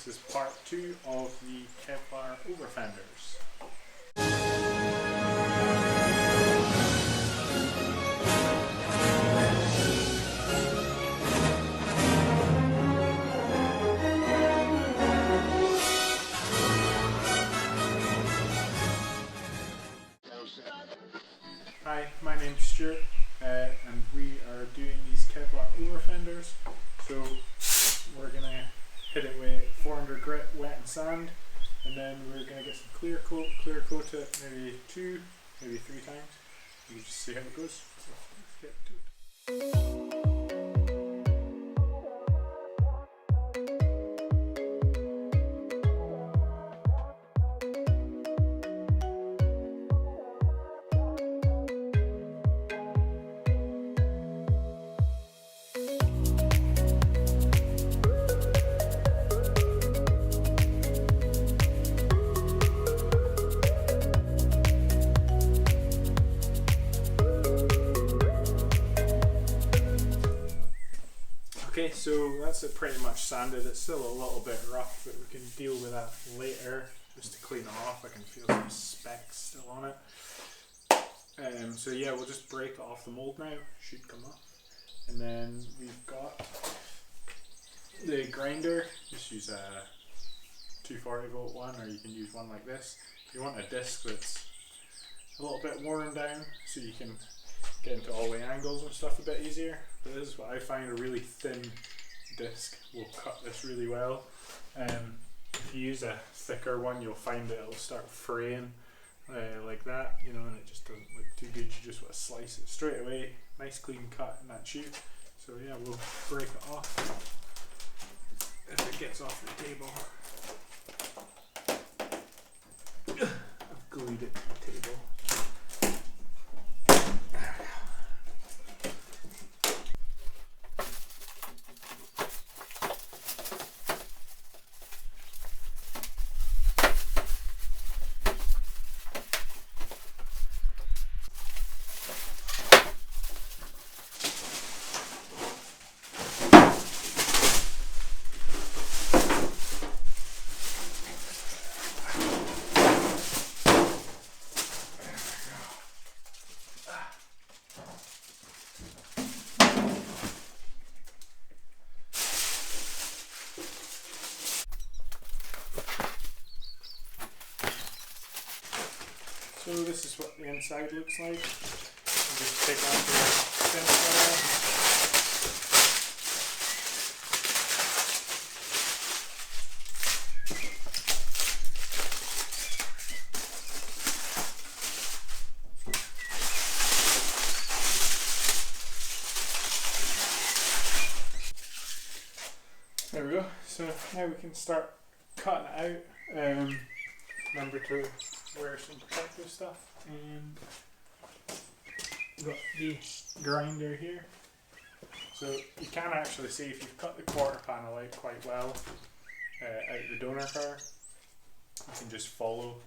This is part 2 of the Kevlar Overfenders. Hi, my name's Stuart, and we are doing these Kevlar Overfenders. So we're going to hit it with 400 grit, wet and sand, and then we're going to get some clear coat it maybe 2, maybe 3 times. You can just see how it goes. So let's get to it. Okay, so that's it pretty much sanded. It's still a little bit rough, but we can deal with that later just to clean it off. I can feel some specks still on it. So yeah, we'll just break it off the mould now. Should come off. And then we've got the grinder. Just use a 240 volt one, or you can use one like this. You want a disc that's a little bit worn down so you can get into all the angles and stuff a bit easier. But this is what I find: a really thin disc will cut this really well. If you use a thicker one, you'll find that it'll start fraying like that, you know, and it just doesn't look too good. You just want to slice it straight away, nice clean cut in that shoe. So yeah, we'll break it off if it gets off the table. I've glued it to the table. So this is what the inside looks like. Just take off the tinfoil. There we go. So now we can start cutting it out. Remember to wear some protective stuff, and got the grinder here. So you can actually see if you've cut the quarter panel out quite well out the donor car, you can just follow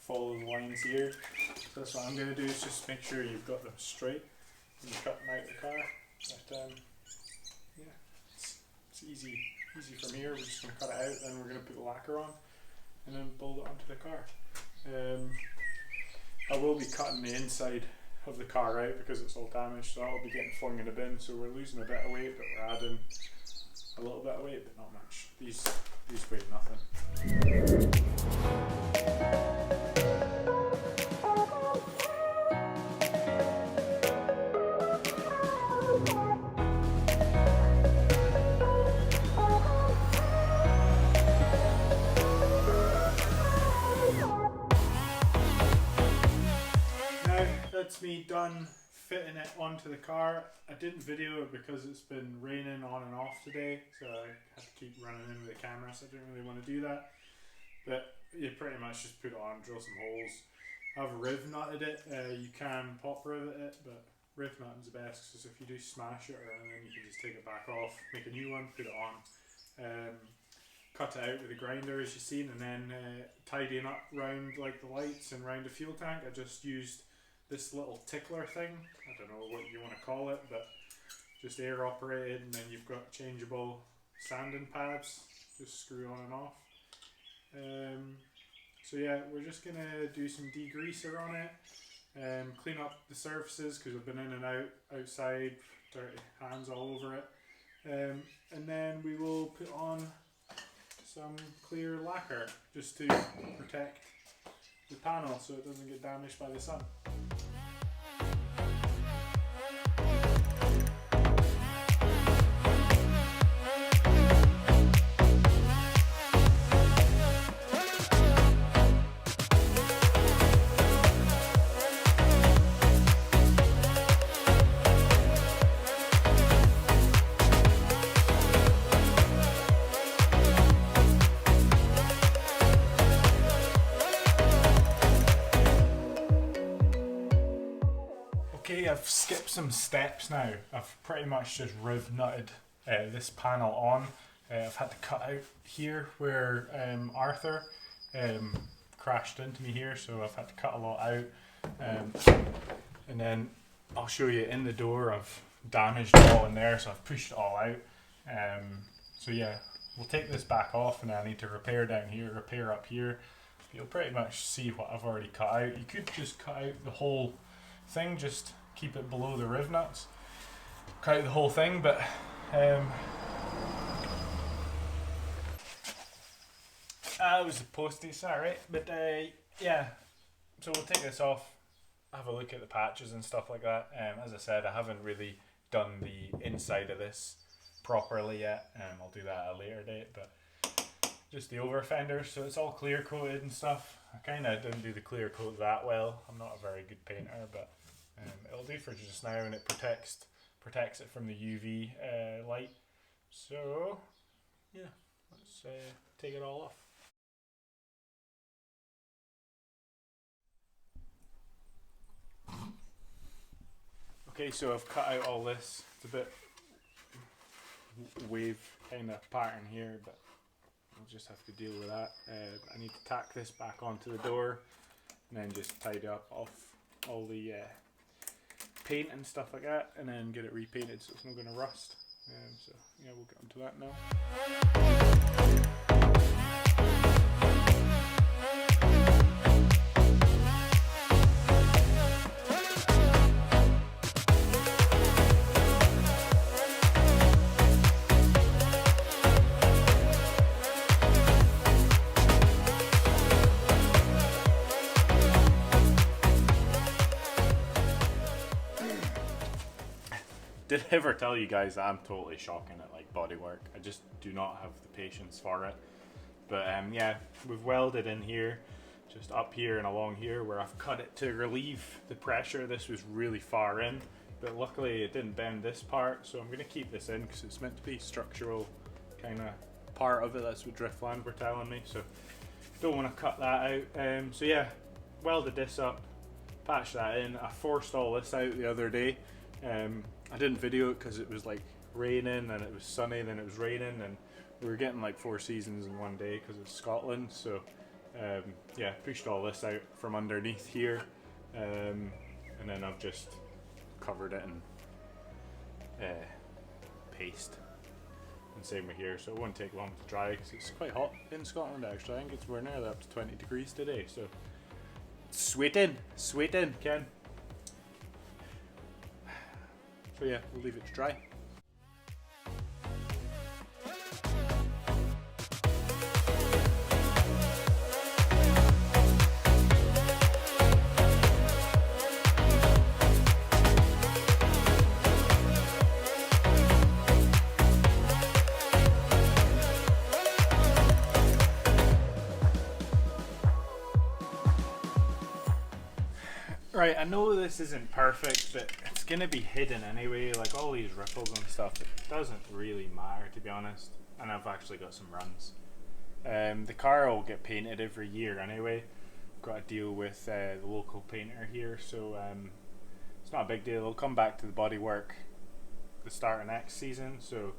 the lines here. So that's what I'm going to do, is just make sure you've got them straight when you're cutting out the car. But yeah, it's easy from here. We're just going to cut it out, then we're going to put the lacquer on and then build it onto the car. I will be cutting the inside of the car out because it's all damaged, so that'll be getting flung in the bin. So we're losing a bit of weight, but we're adding a little bit of weight, but not much. These weigh nothing. That's me done fitting it onto the car. I didn't video it because it's been raining on and off today, so I had to keep running in with the camera, so I didn't really want to do that. But you pretty much just put it on, drill some holes. I've riv nutted it. You can pop rivet it, but riv nutting's the best, because if you do smash it, and then you can just take it back off, make a new one, put it on. Cut it out with a grinder, as you've seen, and then tidying up round like the lights and round the fuel tank. I just used this little tickler thing. I don't know what you want to call it, but just air operated, and then you've got changeable sanding pads, just screw on and off. So yeah, we're just gonna do some degreaser on it, clean up the surfaces because we've been in and out outside, dirty hands all over it, and then we will put on some clear lacquer just to protect the panel so it doesn't get damaged by the sun. Okay, I've skipped some steps now. I've pretty much just riv nutted this panel on. I've had to cut out here where Arthur crashed into me here, so I've had to cut a lot out. And then I'll show you in the door, I've damaged it all in there, so I've pushed it all out. So yeah, we'll take this back off, and then I need to repair down here, repair up here. You'll pretty much see what I've already cut out. You could just cut out the whole thing, just keep it below the riv nuts, cut out the whole thing, but it was supposed to, sorry, but yeah, so we'll take this off, have a look at the patches and stuff like that. As I said, I haven't really done the inside of this properly yet, I'll do that at a later date, but just the overfenders, so it's all clear coated and stuff. I kind of didn't do the clear coat that well, I'm not a very good painter, but it'll do for just now, and it protects it from the UV light. So yeah, let's take it all off. Okay, so I've cut out all this. It's a bit wave kind of pattern here, but I'll just have to deal with that. I need to tack this back onto the door and then just tidy up off all the paint and stuff like that, and then get it repainted so it's not going to rust. So yeah, we'll get onto that now. Did I ever tell you guys that I'm totally shocking at like bodywork? I just do not have the patience for it. But yeah, we've welded in here, just up here and along here where I've cut it to relieve the pressure. This was really far in, but luckily it didn't bend this part, so I'm going to keep this in because it's meant to be structural kind of part of it. That's what Driftland were telling me, so don't want to cut that out. So yeah, welded this up, patched that in. I forced all this out the other day. I didn't video it because it was like raining, and it was sunny, then it was raining, and we were getting like 4 seasons in one day because it's Scotland. So yeah, pushed all this out from underneath here, and then I've just covered it in paste, and same with here, so it won't take long to dry because it's quite hot in Scotland actually. I think we're nearly up to 20 degrees today, so sweating, Ken. So yeah, we'll leave it to dry. Right, I know this isn't perfect, but it's gonna be hidden anyway, like all these ripples and stuff. It doesn't really matter, to be honest, and I've actually got some runs. The car will get painted every year anyway. I've got to deal with the local painter here, so it's not a big deal. It'll come back to the bodywork the start of next season, so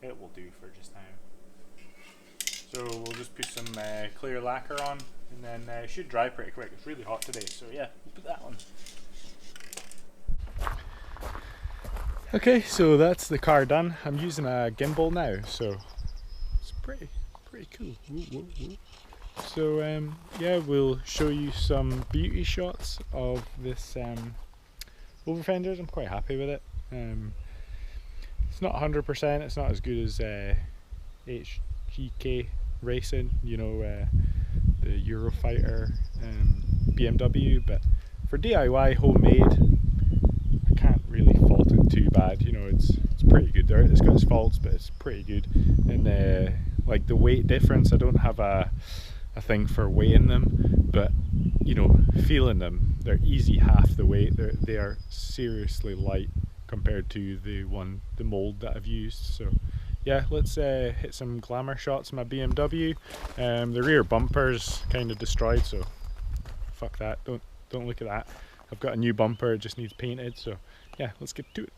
it will do for just now. So we'll just put some clear lacquer on, and then it should dry pretty quick. It's really hot today, so yeah, we'll put that on. Okay, so that's the car done. I'm using a gimbal now, so it's pretty cool. Woo, woo, woo. So yeah, we'll show you some beauty shots of this Overfenders. I'm quite happy with it. It's not 100%. It's not as good as HGK Racing, you know, the Eurofighter BMW, but for DIY homemade, I can't really fault it too bad. You know, it's pretty good. It's got its faults, but it's pretty good. And like the weight difference, I don't have a thing for weighing them, but you know, feeling them, they're easy half the weight. They are seriously light compared to the mould that I've used. So yeah, let's hit some glamour shots in my BMW. The rear bumper's kind of destroyed, so fuck that. Don't look at that. I've got a new bumper, it just needs painted. So yeah, let's get to it.